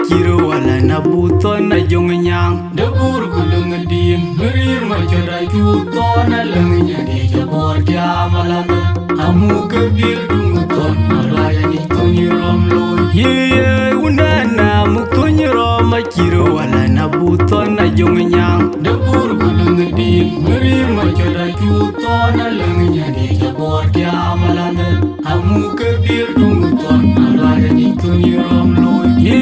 kiro wala na buto na jong nyang de bur gulung dim merir ma chora juto na lang nya de jabor ja malang amu kabir dung ton maraya ni tuni rom lo ye una na mu tuni rom ma kiro wala na buto na jong nyang de bur gulung dim merir ma chora juto na lang nya de jabor ja malang amu kabir dung ton maraya ni tuni rom lo ye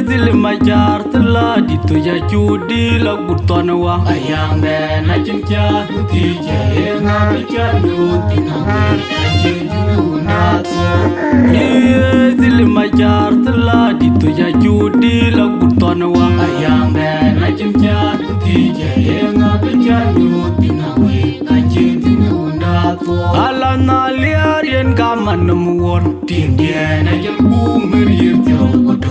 dil ma jar tla di tu ya chudi la buton wa ayang de na chim cha ti je nga bi cha du ti na je ju na to ye dil ma jar tla di tu ya chudi la buton wa ayang de na chim cha ti je nga bi cha du ti na je ju na to ala na liarien ka man muor tin dia na je bu merir jo ko to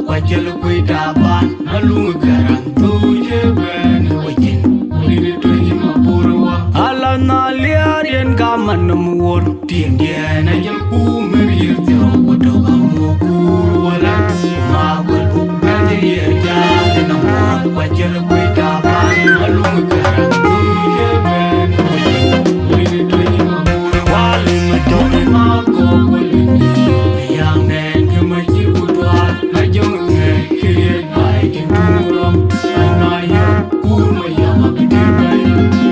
Wajal kui daban Malou garang tu je ben Wajin Uri tu ima purwa Ala na liarien kaman muor Tiang dia na jam ku merir Tiro kodo kamu kurwala Magul buk nanti ya jale nampur Wajal kui daban Malou garang tu je ben Wajin Uri tu ima purwa Wali matone mako walini Yang nen kemajir kudwal Najong create by Kinturam and I Kurmayama Bidibai.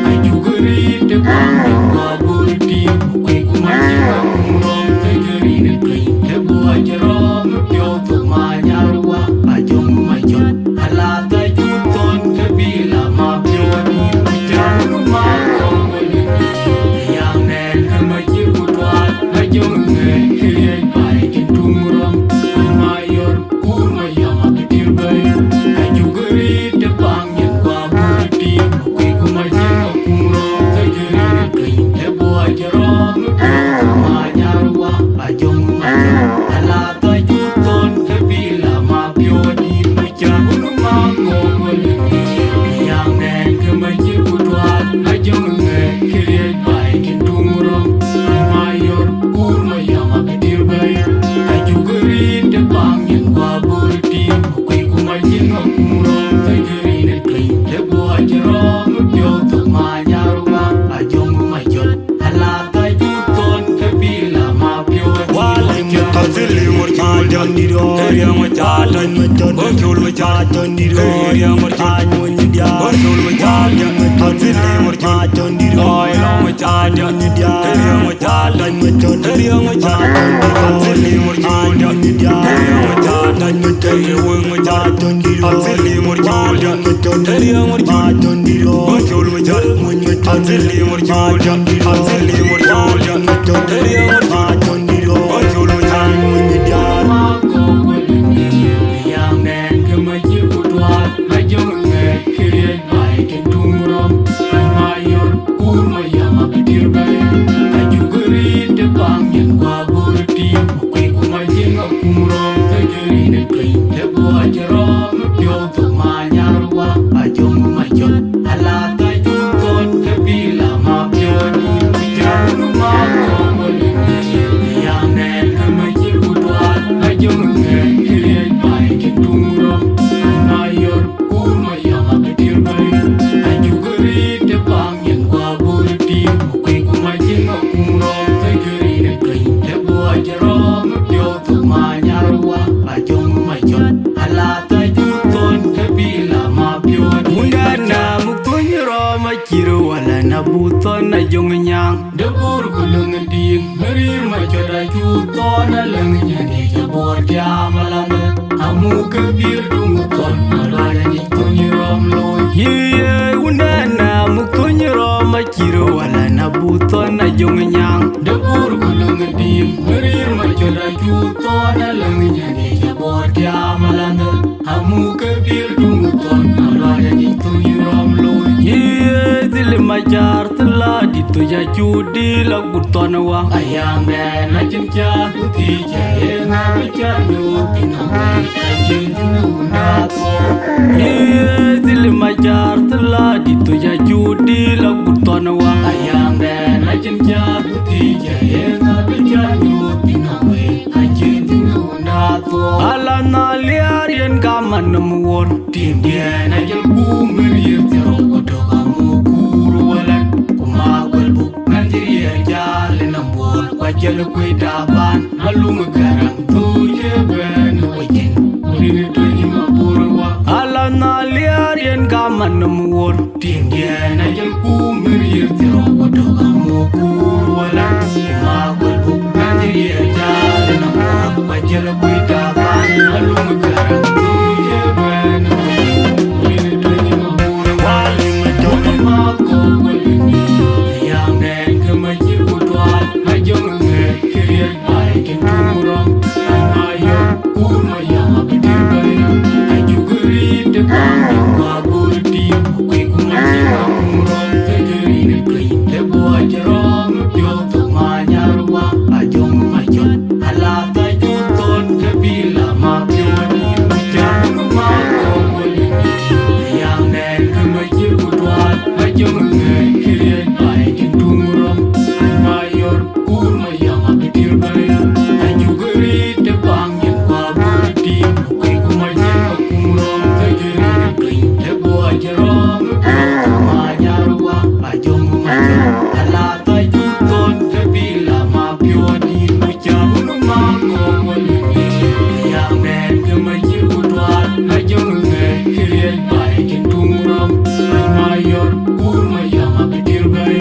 I do read the band of Baburiti, Quikumajika Kumram, Tigerin a green, the boy Jerome, Pyoto Manarwa, Majong Majon, Alata Juton, the Bila, Mapioni, Janu Marco, the young man, the Majikutwa, Najong create by Kinturam and Mayor Kurmayama. Judi lag buton wa ayang de na chim cha ti je na bi cha du tin na je du na to ye dil ma jar tla di tu ya judi lag buton wa ayang de na chim cha ti je na bi cha du na liarien kaman muor tim dia na jel bumir yirtiro otoga mukuru walan kuma golbu nanjiriya jale nambor kwajel kwitaban Malou garang tuje ben wajen urini tuji mapurwa ala na liarien kaman muor tim dia na jel bumir yirtiro otoga mukuru walan kuma golbu nanjiriya jale nambor kwajel kwitaban Malou garang tuje ben wajen urini tuji mapurwa wali mako walini yang nen kemajir kutwal ajong nget kiriet bai kenturam amayo kurmaya mabedir bai ajuguri de pangin kwa burdi kwe kumajir kumrom kejeri ne klein de boajerom pyo to manyarwa ajong majot alata juton de bila mapyo ni mujang mako walini yang nen kemajir kutwal ajong nget kiriet bai kenturam amayor kurmaya mabedir bai ajuguri de pangin kwa burdi kwe kumajir kumrom kejeri ne klein de boajerom pyo to manyarwa ajong majot alata juton de bila mapyo ni mujang mako walini yang nen kemajir kutwal ajong nget kiriet bai kenturam amayor kurmaya mabedir bai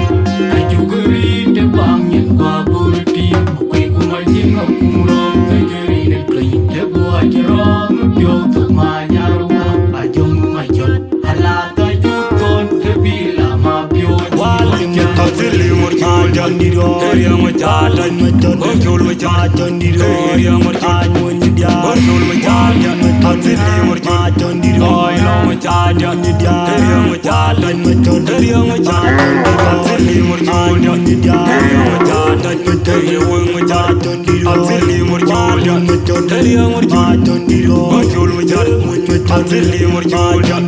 ajuguri de pangin kwa burdi kwe kumajir kumrom kejeri ne klein de boajerom pyo to manyarwa ajong majot alata juton de bila mapyo Wali matazili murjan diro ya majalan bokul majalan diro ya murjan mundia bokul majalan matazili murjan diro ya majalan ya majalan ya majalan matazili murjan mundia ya majalan ya majalan diro matazili murjan ya majalan diro bokul majalan matazili murjan ya